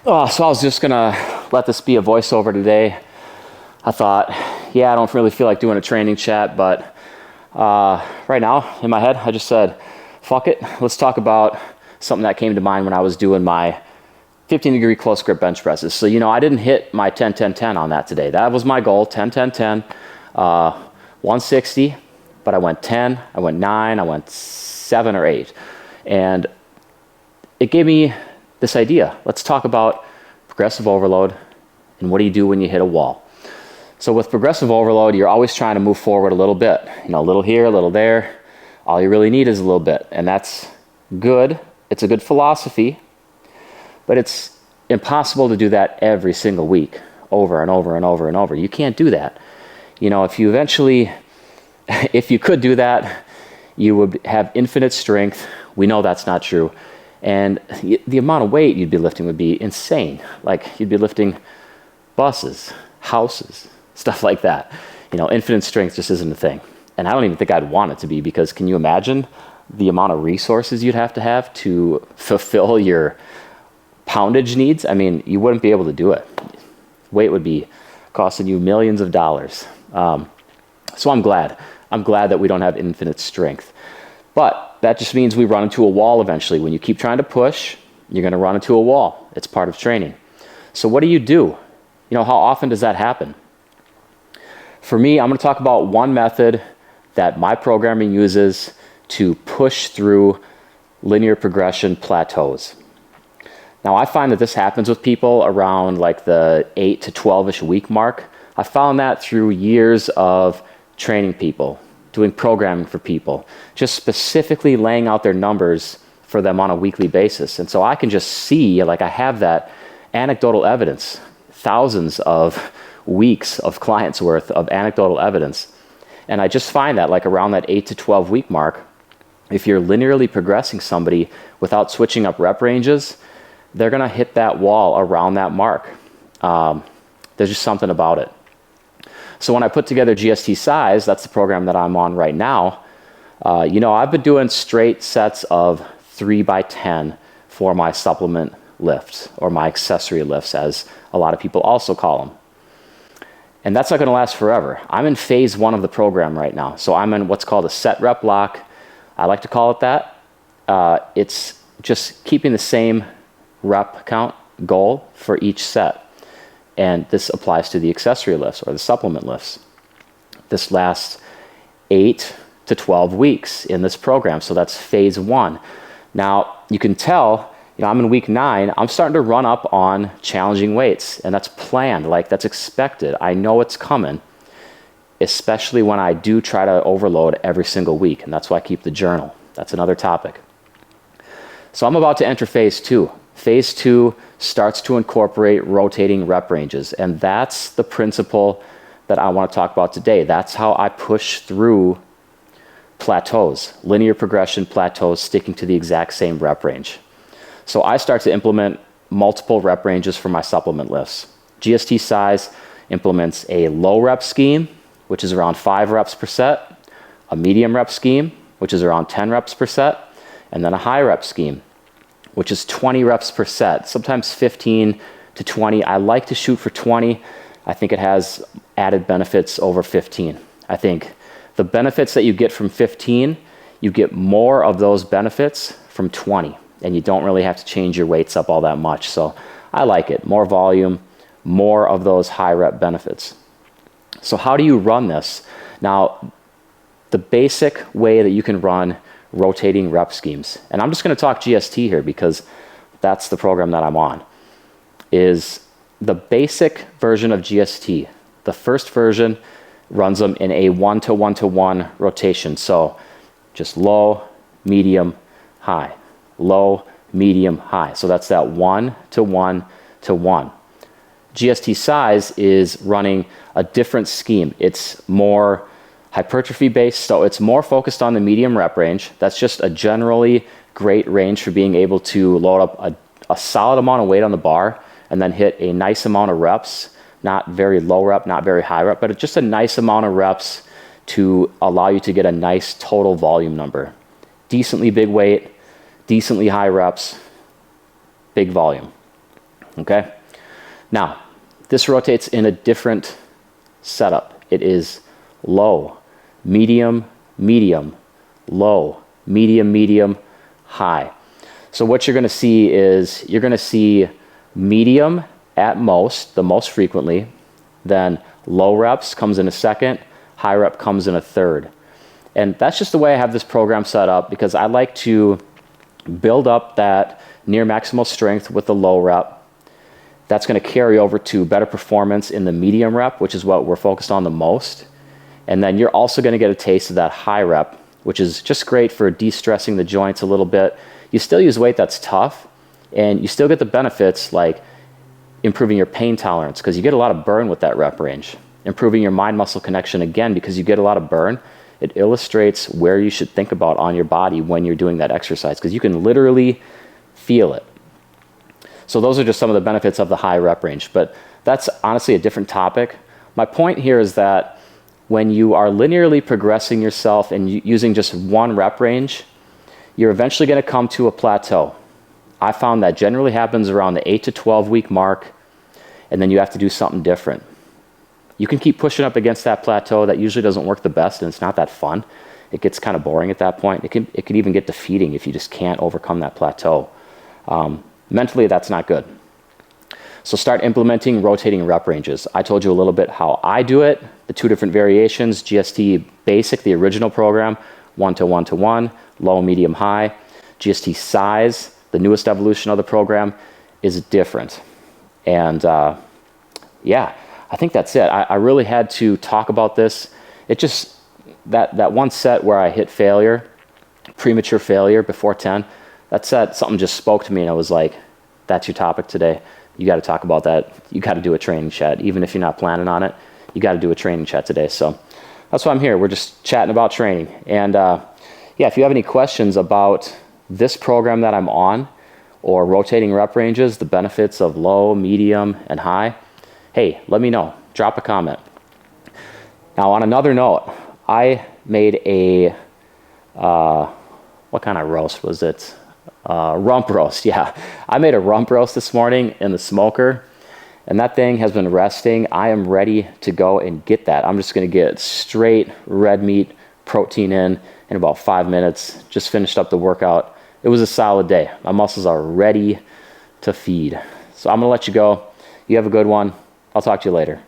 Oh, so I was just gonna let this be a voiceover today. I thought, yeah, I don't really feel like doing a training chat, but right now in my head, I just said, fuck it. Let's talk about something that came to mind when I was doing my 15-degree close grip bench presses. So, I didn't hit my 10-10-10 on that today. That was my goal, 10-10-10, 160, but I went 10, I went 9, I went 7 or 8. And it gave me this idea. Let's talk about progressive overload and what do you do when you hit a wall. So with progressive overload, you're always trying to move forward a little bit. A little here, a little there. All you really need is a little bit, and that's good. It's a good philosophy, but it's impossible to do that every single week, over and over and over and over. You can't do that. If you could do that, you would have infinite strength. We know that's not true. And the amount of weight you'd be lifting would be insane. Like you'd be lifting buses, houses, stuff like that. Infinite strength just isn't a thing. And I don't even think I'd want it to be, because can you imagine the amount of resources you'd have to fulfill your poundage needs? I mean, you wouldn't be able to do it. Weight would be costing you millions of dollars. So I'm glad that we don't have infinite strength. But that just means we run into a wall eventually. When you keep trying to push, you're going to run into a wall. It's part of training. So what do you do? How often does that happen? For me, I'm going to talk about one method that my programming uses to push through linear progression plateaus. Now, I find that this happens with people around like the 8 to 12-ish week mark. I found that through years of training people, doing programming for people, just specifically laying out their numbers for them on a weekly basis. And so I can just see, like I have that anecdotal evidence, thousands of weeks of clients worth of anecdotal evidence. And I just find that like around that 8 to 12 week mark, if you're linearly progressing somebody without switching up rep ranges, they're going to hit that wall around that mark. There's just something about it. So when I put together GST Size, that's the program that I'm on right now, I've been doing straight sets of 3x10 for my supplement lifts, or my accessory lifts, as a lot of people also call them. And that's not going to last forever. I'm in phase 1 of the program right now. So I'm in what's called a set rep lock. I like to call it that. It's just keeping the same rep count goal for each set. And this applies to the accessory lifts or the supplement lifts. This lasts 8 to 12 weeks in this program. So that's phase 1. Now, you can tell, I'm in week 9. I'm starting to run up on challenging weights. And that's planned, like that's expected. I know it's coming, especially when I do try to overload every single week. And that's why I keep the journal. That's another topic. So I'm about to enter phase 2. Phase 2 starts to incorporate rotating rep ranges, and that's the principle that I want to talk about today. That's how I push through plateaus, linear progression plateaus, sticking to the exact same rep range. So I start to implement multiple rep ranges for my supplement lifts. GST Size implements a low rep scheme, which is around 5 reps per set, a medium rep scheme, which is around 10 reps per set, and then a high rep scheme, which is 20 reps per set, sometimes 15 to 20. I like to shoot for 20. I think it has added benefits over 15. I think the benefits that you get from 15, you get more of those benefits from 20, and you don't really have to change your weights up all that much. So I like it. More volume, more of those high rep benefits. So how do you run this? Now, the basic way that you can run rotating rep schemes, and I'm just going to talk GST here because that's the program that I'm on, is the basic version of GST. The first version runs them in a 1-to-1-to-1 rotation. So just low, medium, high, low, medium, high. So that's that 1-to-1-to-1. GST Size is running a different scheme. It's more hypertrophy based, so it's more focused on the medium rep range. That's just a generally great range for being able to load up a solid amount of weight on the bar and then hit a nice amount of reps, not very low rep, not very high rep, but just a nice amount of reps to allow you to get a nice total volume number. Decently big weight, decently high reps, big volume. Okay? Now, this rotates in a different setup. It is low, medium, medium, low, medium, medium, high. So what you're going to see is you're going to see medium at most, the most frequently, then low reps comes in a second, high rep comes in a third. And that's just the way I have this program set up, because I like to build up that near maximal strength with the low rep. That's going to carry over to better performance in the medium rep, which is what we're focused on the most. And then you're also going to get a taste of that high rep, which is just great for de-stressing the joints a little bit. You still use weight that's tough, and you still get the benefits like improving your pain tolerance, because you get a lot of burn with that rep range. Improving your mind-muscle connection, again, because you get a lot of burn. It illustrates where you should think about on your body when you're doing that exercise, because you can literally feel it. So those are just some of the benefits of the high rep range, but that's honestly a different topic. My point here is that when you are linearly progressing yourself and using just one rep range, you're eventually going to come to a plateau. I found that generally happens around the 8 to 12 week mark, and then you have to do something different. You can keep pushing up against that plateau. That usually doesn't work the best, and it's not that fun. It gets kind of boring at that point. It can even get defeating if you just can't overcome that plateau. Mentally, that's not good. So start implementing rotating rep ranges. I told you a little bit how I do it, the 2 different variations, GST Basic, the original program, 1 to 1 to 1, low, medium, high. GST Size, the newest evolution of the program, is different. And yeah, I think that's it. I really had to talk about this. It just, that one set where I hit failure, premature failure before 10, that set, something just spoke to me, and I was like, that's your topic today. You got to talk about that. You got to do a training chat. Even if you're not planning on it, you got to do a training chat today. So that's why I'm here. We're just chatting about training. And yeah, if you have any questions about this program that I'm on, or rotating rep ranges, the benefits of low, medium, and high, hey, let me know. Drop a comment. Now, on another note, I made a, what kind of roast was it? Rump roast, yeah. I made a rump roast this morning in the smoker, and that thing has been resting. I am ready to go and get that. I'm just going to get straight red meat protein in about 5 minutes. Just finished up the workout. It was a solid day. My muscles are ready to feed. So I'm going to let you go. You have a good one. I'll talk to you later.